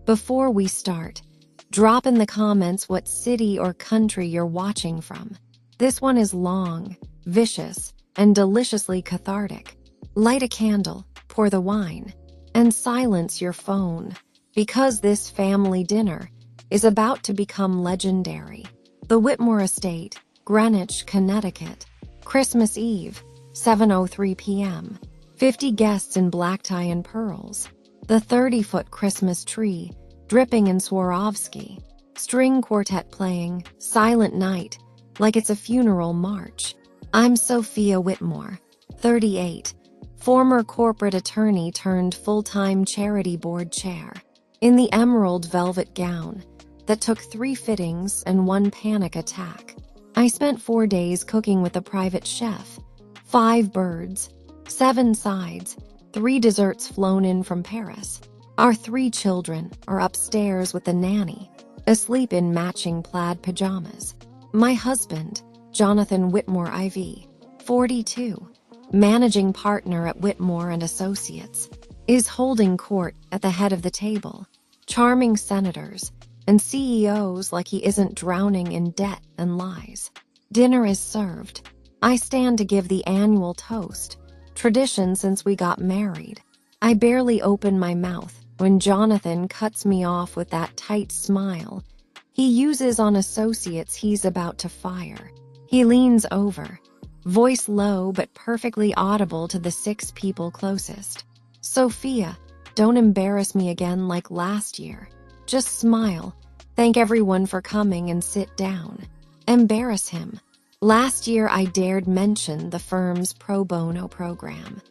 Before we start, drop in the comments what city or country you're watching from. This one is long, vicious, and deliciously cathartic. Light a candle, pour the wine, and silence your phone, because this family dinner is about to become legendary. The Whitmore Estate, Greenwich, Connecticut. Christmas Eve, 7:03 p.m. 50 guests in black tie and pearls. The 30-foot Christmas tree, dripping in Swarovski. String quartet playing, silent night, like it's a funeral march. I'm Sophia Whitmore, 38, former corporate attorney turned full-time charity board chair. In the emerald velvet gown that took 3 fittings and 1 panic attack. I spent 4 days cooking with a private chef, 5 birds, 7 sides, 3 desserts flown in from Paris. Our 3 children are upstairs with the nanny, asleep in matching plaid pajamas. My husband, Jonathan Whitmore IV, 42, managing partner at Whitmore and Associates, is holding court at the head of the table, charming senators and CEOs like he isn't drowning in debt and lies. Dinner is served. I stand to give the annual toast, tradition since we got married. I barely open my mouth when Jonathan cuts me off with that tight smile he uses on associates he's about to fire. He leans over, voice low but perfectly audible to the 6 people closest. Sophia, don't embarrass me again like last year. Just smile, thank everyone for coming and sit down. Embarrass him. Last year I dared mention the firm's pro bono program.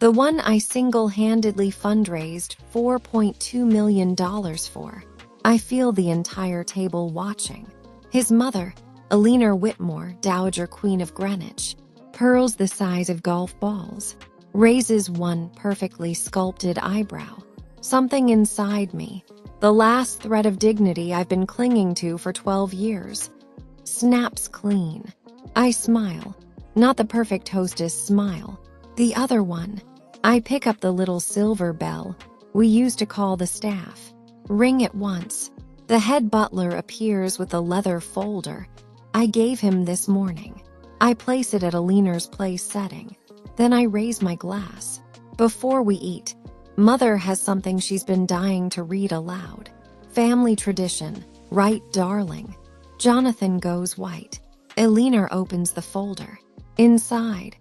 The one I single-handedly fundraised $4.2 million for. I feel the entire table watching. His mother, Eleanor Whitmore, Dowager Queen of Greenwich, pearls the size of golf balls, raises one perfectly sculpted eyebrow. Something inside me, the last thread of dignity I've been clinging to for 12 years, snaps clean. I smile, not the perfect hostess smile, the other one. I pick up the little silver bell we used to call the staff. Ring it once. The head butler appears with a leather folder I gave him this morning. I place it at Eleanor's place setting. Then I raise my glass. Before we eat, Mother has something she's been dying to read aloud. Family tradition, right, darling? Jonathan goes white. Eleanor opens the folder. Inside,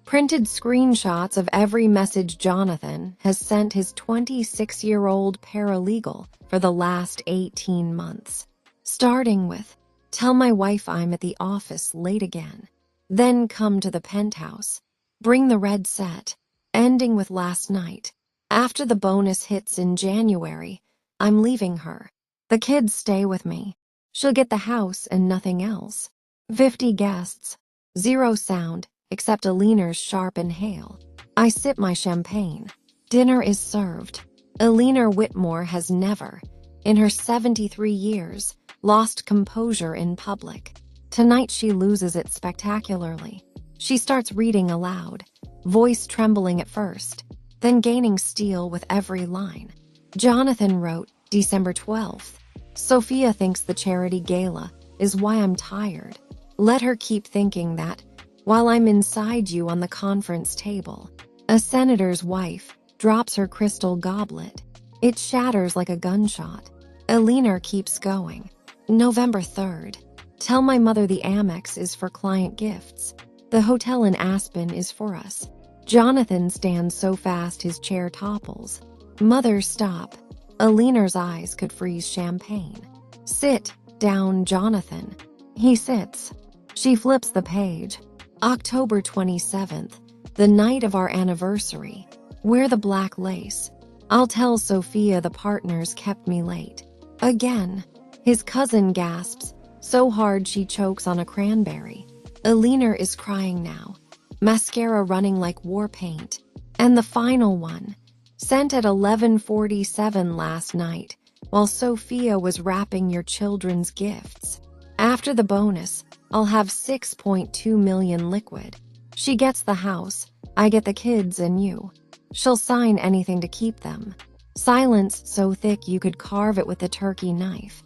printed screenshots of every message Jonathan has sent his 26-year-old paralegal for the last 18 months. Starting with, tell my wife I'm at the office late again. Then come to the penthouse. Bring the red set. Ending with last night. After the bonus hits in January, I'm leaving her. The kids stay with me. She'll get the house and nothing else. 50 guests. 0 sound, except Eleanor's sharp inhale. I sip my champagne. Dinner is served. Eleanor Whitmore has never, in her 73 years, lost composure in public. Tonight she loses it spectacularly. She starts reading aloud, voice trembling at first, then gaining steel with every line. Jonathan wrote, December 12th. Sophia thinks the charity gala is why I'm tired. Let her keep thinking that while I'm inside you on the conference table. A senator's wife drops her crystal goblet. It shatters like a gunshot. Eleanor keeps going. November 3rd. Tell my mother the Amex is for client gifts. The hotel in Aspen is for us. Jonathan stands so fast his chair topples. Mother, stop. Eleanor's eyes could freeze champagne. Sit down, Jonathan. He sits. She flips the page. October 27th, the night of our anniversary. Wear the black lace. I'll tell Sophia the partners kept me late. Again. His cousin gasps, so hard she chokes on a cranberry. Eleanor is crying now. Mascara running like war paint. And the final one, sent at 11:47 last night, while Sophia was wrapping your children's gifts. After the bonus, I'll have 6.2 million liquid. She gets the house, I get the kids and you. She'll sign anything to keep them. Silence so thick you could carve it with a turkey knife.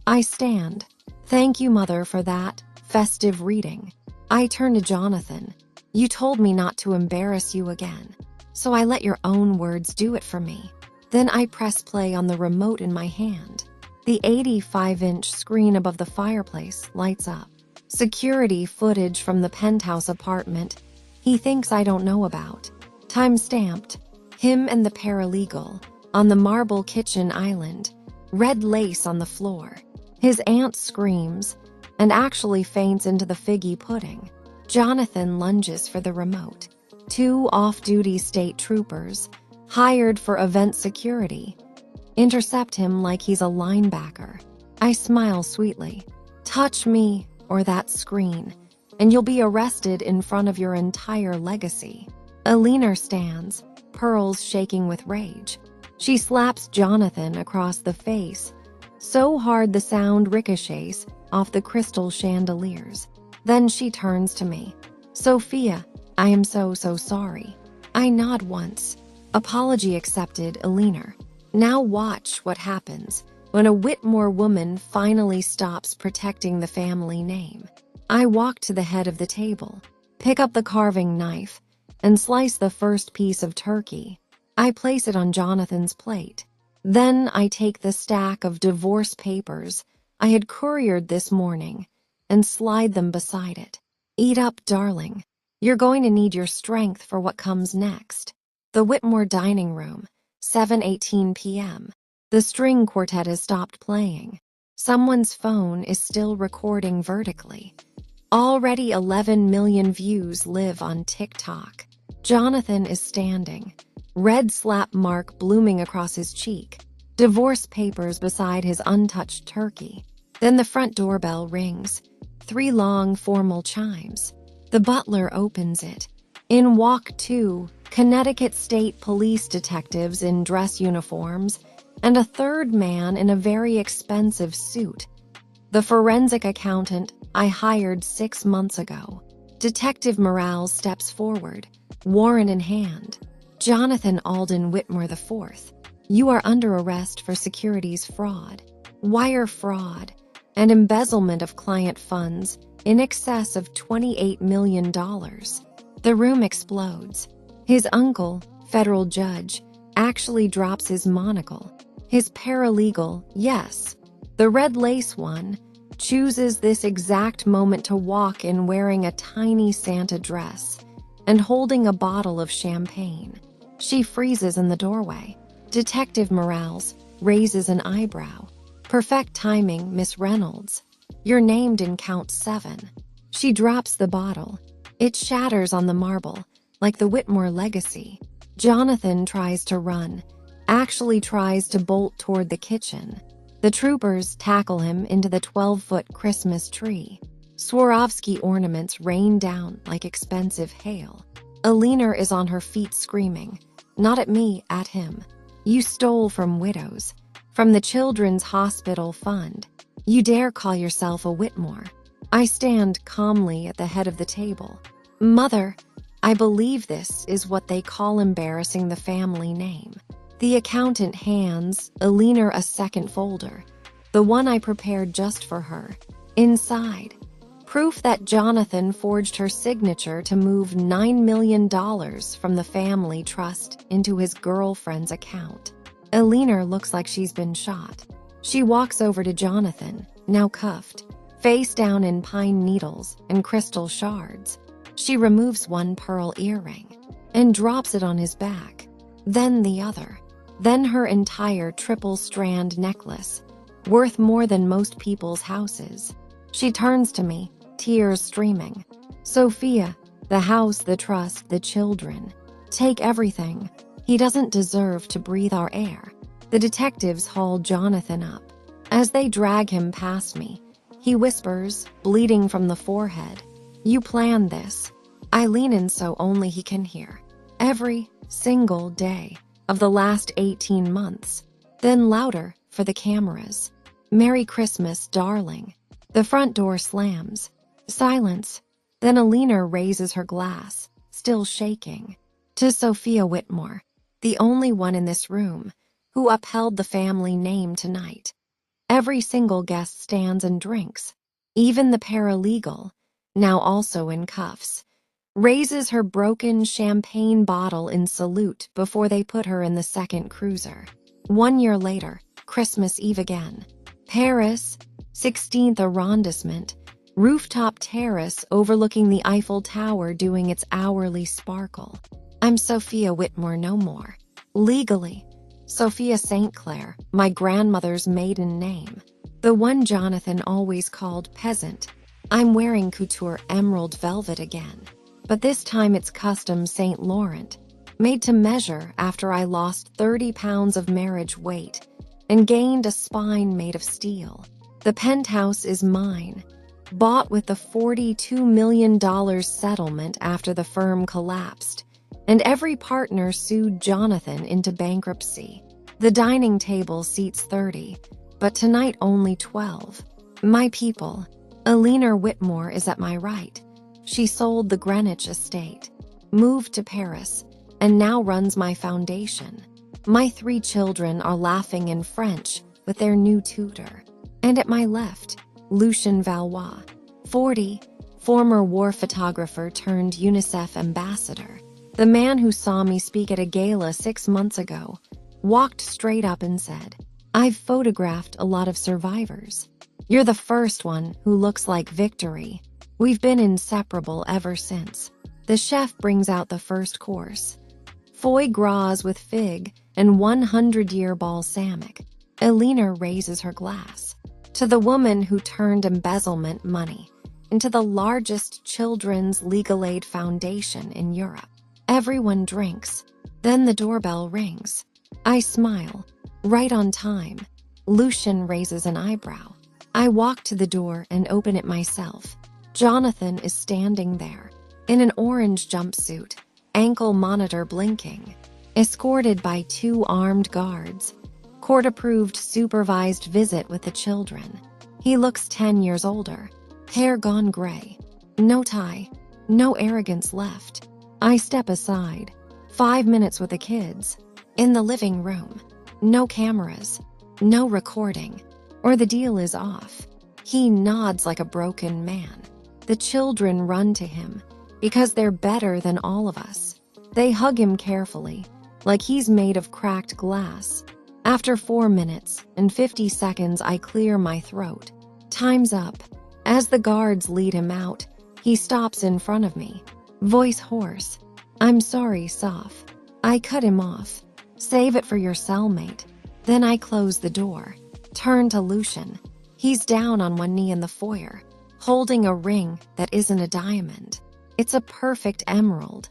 I stand. Thank you, Mother, for that festive reading. I turn to Jonathan. You told me not to embarrass you again, so I let your own words do it for me. Then I press play on the remote in my hand. The 85-inch screen above the fireplace lights up. Security footage from the penthouse apartment he thinks I don't know about. Time-stamped. Him and the paralegal on the marble kitchen island. Red lace on the floor. His aunt screams and actually faints into the figgy pudding. Jonathan lunges for the remote. 2 off-duty state troopers, hired for event security, intercept him like he's a linebacker. I smile sweetly. Touch me or that screen, and you'll be arrested in front of your entire legacy. Alina stands, pearls shaking with rage. She slaps Jonathan across the face, so hard the sound ricochets off the crystal chandeliers. Then she turns to me. Sophia, I am so sorry. I nod once. Apology accepted, Alina. Now watch what happens when a Whitmore woman finally stops protecting the family name. I walk to the head of the table, pick up the carving knife, and slice the first piece of turkey. I place it on Jonathan's plate. Then I take the stack of divorce papers I had couriered this morning and slide them beside it. Eat up, darling. You're going to need your strength for what comes next. The Whitmore dining room, 7:18 p.m. The string quartet has stopped playing. Someone's phone is still recording vertically. Already 11 million views live on TikTok. Jonathan is standing, red slap mark blooming across his cheek, divorce papers beside his untouched turkey. Then the front doorbell rings, 3 long, formal chimes. The butler opens it. In walk 2, Connecticut State Police detectives in dress uniforms, and a third man in a very expensive suit. The forensic accountant I hired 6 months ago. Detective Morales steps forward, warrant in hand. Jonathan Alden Whitmore IV, you are under arrest for securities fraud, wire fraud, and embezzlement of client funds in excess of $28 million. The room explodes. His uncle, federal judge, actually drops his monocle. His paralegal, yes, the red lace one, chooses this exact moment to walk in wearing a tiny Santa dress and holding a bottle of champagne. She freezes in the doorway. Detective Morales raises an eyebrow. Perfect timing, Miss Reynolds. You're named in count 7. She drops the bottle. It shatters on the marble, like the Whitmore legacy. Jonathan tries to run, actually tries to bolt toward the kitchen. The troopers tackle him into the 12-foot Christmas tree. Swarovski ornaments rain down like expensive hail. Alina is on her feet screaming, not at me, at him. You stole from widows, from the Children's Hospital Fund. You dare call yourself a Whitmore. I stand calmly at the head of the table. Mother, I believe this is what they call embarrassing the family name. The accountant hands Alina a second folder, the one I prepared just for her. Inside, proof that Jonathan forged her signature to move $9 million from the family trust into his girlfriend's account. Alina looks like she's been shot. She walks over to Jonathan, now cuffed, face down in pine needles and crystal shards. She removes one pearl earring and drops it on his back, then the other. Then her entire triple-strand necklace, worth more than most people's houses. She turns to me, tears streaming. Sophia, the house, the trust, the children. Take everything. He doesn't deserve to breathe our air. The detectives haul Jonathan up. As they drag him past me, he whispers, bleeding from the forehead, "You planned this." I lean in so only he can hear. Every single day of the last 18 months. Then louder for the cameras. "Merry Christmas, darling." The front door slams. Silence. Then Alina raises her glass, still shaking. To Sophia Whitmore, the only one in this room who upheld the family name tonight. Every single guest stands and drinks. Even the paralegal, now also in cuffs, raises her broken champagne bottle in salute before they put her in the second cruiser. 1 year later, Christmas Eve again. Paris, 16th arrondissement, rooftop terrace overlooking the Eiffel Tower doing its hourly sparkle. I'm Sophia Whitmore no more. Legally, Sophia St. Clair, my grandmother's maiden name. The one Jonathan always called peasant. I'm wearing couture emerald velvet again, but this time it's custom St. Laurent, made to measure after I lost 30 pounds of marriage weight and gained a spine made of steel. The penthouse is mine, bought with the $42 million settlement after the firm collapsed, and every partner sued Jonathan into bankruptcy. The dining table seats 30, but tonight only 12. My people. Eleanor Whitmore is at my right. She sold the Greenwich estate, moved to Paris, and now runs my foundation. My 3 children are laughing in French with their new tutor. And at my left, Lucien Valois, 40, former war photographer turned UNICEF ambassador. The man who saw me speak at a gala 6 months ago walked straight up and said, "I've photographed a lot of survivors. You're the first one who looks like victory. We've been inseparable ever since." The chef brings out the first course. Foie gras with fig and 100-year balsamic. Eleanor raises her glass to the woman who turned embezzlement money into the largest children's legal aid foundation in Europe. Everyone drinks. Then the doorbell rings. I smile. Right on time. Lucien raises an eyebrow. I walk to the door and open it myself. Jonathan is standing there, in an orange jumpsuit, ankle monitor blinking, escorted by 2 armed guards. Court-approved supervised visit with the children. He looks 10 years older, hair gone gray, no tie, no arrogance left. I step aside. 5 minutes with the kids. In the living room. No cameras. No recording. Or the deal is off. He nods like a broken man. The children run to him because they're better than all of us. They hug him carefully, like he's made of cracked glass. After 4 minutes and 50 seconds, I clear my throat. Time's up. As the guards lead him out, he stops in front of me. Voice hoarse. "I'm sorry, Soph." I cut him off. "Save it for your cellmate." Then I close the door. Turn to Lucien. He's down on one knee in the foyer, holding a ring that isn't a diamond. It's a perfect emerald.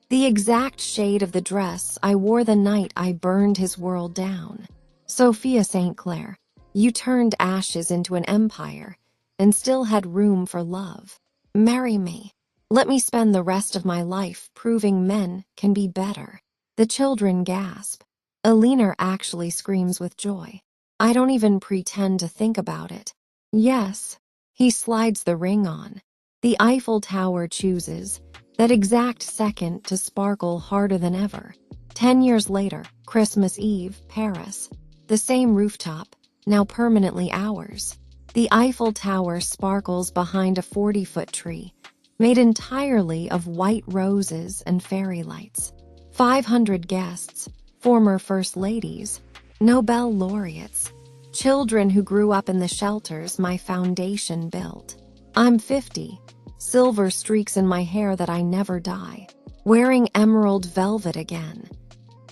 The exact shade of the dress I wore the night I burned his world down. Sophia St. Clair, you turned ashes into an empire and still had room for love. Marry me. Let me spend the rest of my life proving men can be better. The children gasp. Eleanor actually screams with joy. I don't even pretend to think about it. Yes. He slides the ring on. The Eiffel Tower chooses that exact second to sparkle harder than ever. 10 years later, Christmas Eve, Paris. The same rooftop, now permanently ours. The Eiffel Tower sparkles behind a 40-foot tree, made entirely of white roses and fairy lights. 500 guests, former first ladies, Nobel laureates, children who grew up in the shelters my foundation built. I'm 50, silver streaks in my hair that I never dye, wearing emerald velvet again.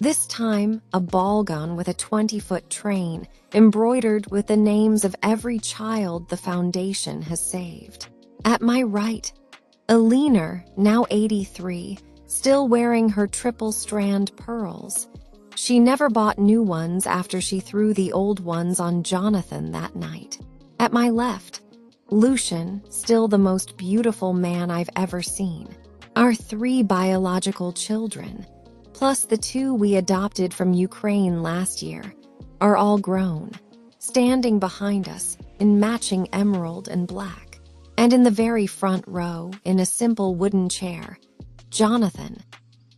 This time, a ball gown with a 20-foot train embroidered with the names of every child the foundation has saved. At my right, Eleanor, now 83, still wearing her triple-strand pearls. She never bought new ones after she threw the old ones on Jonathan that night. At my left, Lucien, still the most beautiful man I've ever seen. Our 3 biological children, plus the 2 we adopted from Ukraine last year, are all grown, standing behind us in matching emerald and black. And in the very front row, in a simple wooden chair, Jonathan,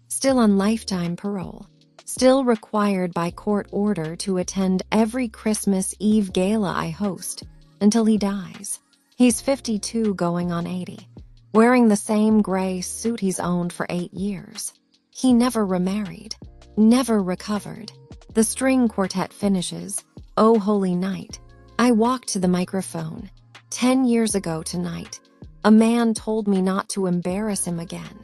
still on lifetime parole, still required by court order to attend every Christmas Eve gala I host until he dies. He's 52 going on 80, wearing the same gray suit he's owned for 8 years. He never remarried, never recovered. The string quartet finishes, "Oh Holy Night." I walk to the microphone. 10 years ago tonight, a man told me not to embarrass him again.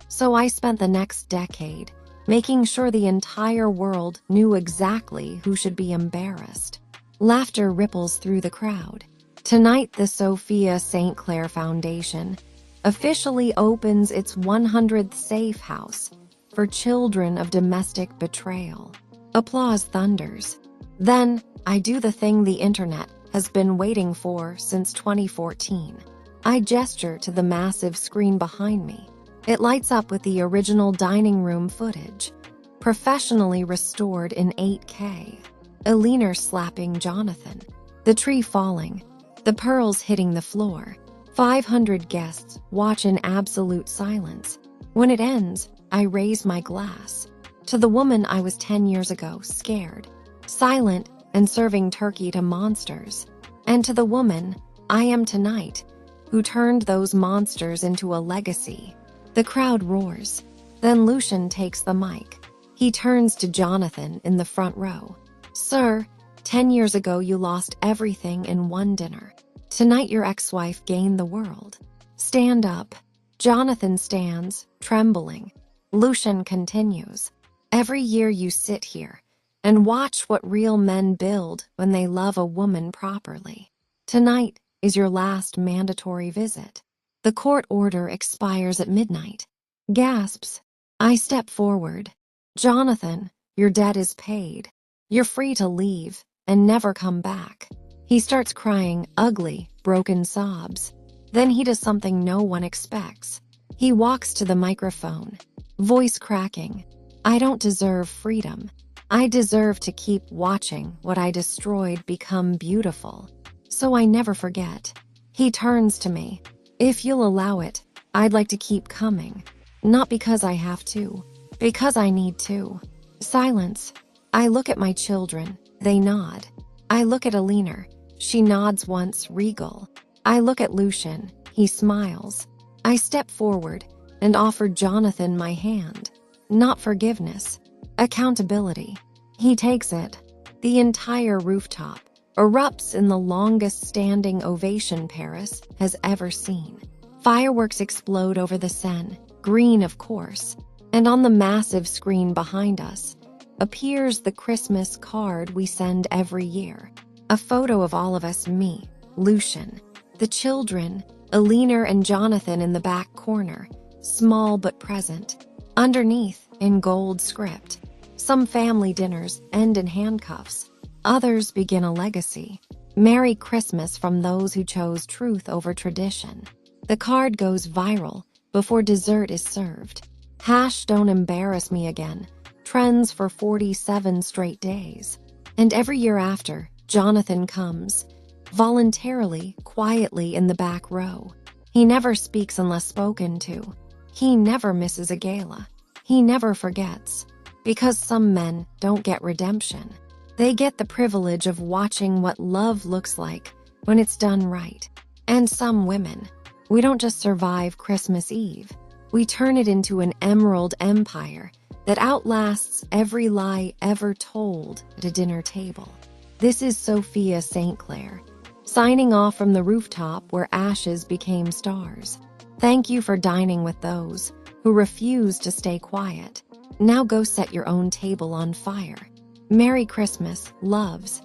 So I spent the next decade making sure the entire world knew exactly who should be embarrassed. Laughter ripples through the crowd. Tonight, the Sophia St. Clair Foundation officially opens its 100th safe house for children of domestic betrayal. Applause thunders. Then, I do the thing the internet has been waiting for since 2014. I gesture to the massive screen behind me. It lights up with the original dining room footage, professionally restored in 8K. Alina slapping Jonathan, the tree falling, the pearls hitting the floor. 500 guests watch in absolute silence. When it ends, I raise my glass. To the woman I was 10 years ago, scared, silent, and serving turkey to monsters. And to the woman I am tonight, who turned those monsters into a legacy. The crowd roars. Then Lucian takes the mic. He turns to Jonathan in the front row. "Sir, 10 years ago you lost everything in one dinner. Tonight your ex-wife gained the world. Stand up." Jonathan stands, trembling. Lucian continues. "Every year you sit here and watch what real men build when they love a woman properly. Tonight is your last mandatory visit." The court order expires at midnight. Gasps. I step forward. "Jonathan, your debt is paid. You're free to leave and never come back." He starts crying ugly, broken sobs. Then he does something no one expects. He walks to the microphone, voice cracking. "I don't deserve freedom. I deserve to keep watching what I destroyed become beautiful. So I never forget." He turns to me. "If you'll allow it, I'd like to keep coming. Not because I have to, because I need to." Silence. I look at my children. They nod. I look at Alina. She nods once, regal. I look at Lucian. He smiles. I step forward and offer Jonathan my hand. Not forgiveness, accountability. He takes it. The entire rooftop erupts in the longest standing ovation Paris has ever seen. Fireworks explode over the Seine, green of course, and on the massive screen behind us appears the Christmas card we send every year. A photo of all of us, me, Lucian, the children, Alina and Jonathan in the back corner, small but present. Underneath, in gold script, some family dinners end in handcuffs. Others begin a legacy. Merry Christmas from those who chose truth over tradition. The card goes viral before dessert is served. Don't embarrass me again trends for 47 straight days. And every year after, Jonathan comes, voluntarily, quietly in the back row. He never speaks unless spoken to. He never misses a gala. He never forgets. Because some men don't get redemption. They get the privilege of watching what love looks like when it's done right. And some women, we don't just survive Christmas Eve. We turn it into an emerald empire that outlasts every lie ever told at a dinner table. This is Sophia St. Clair, signing off from the rooftop where ashes became stars. Thank you for dining with those who refuse to stay quiet. Now go set your own table on fire. Merry Christmas, loves.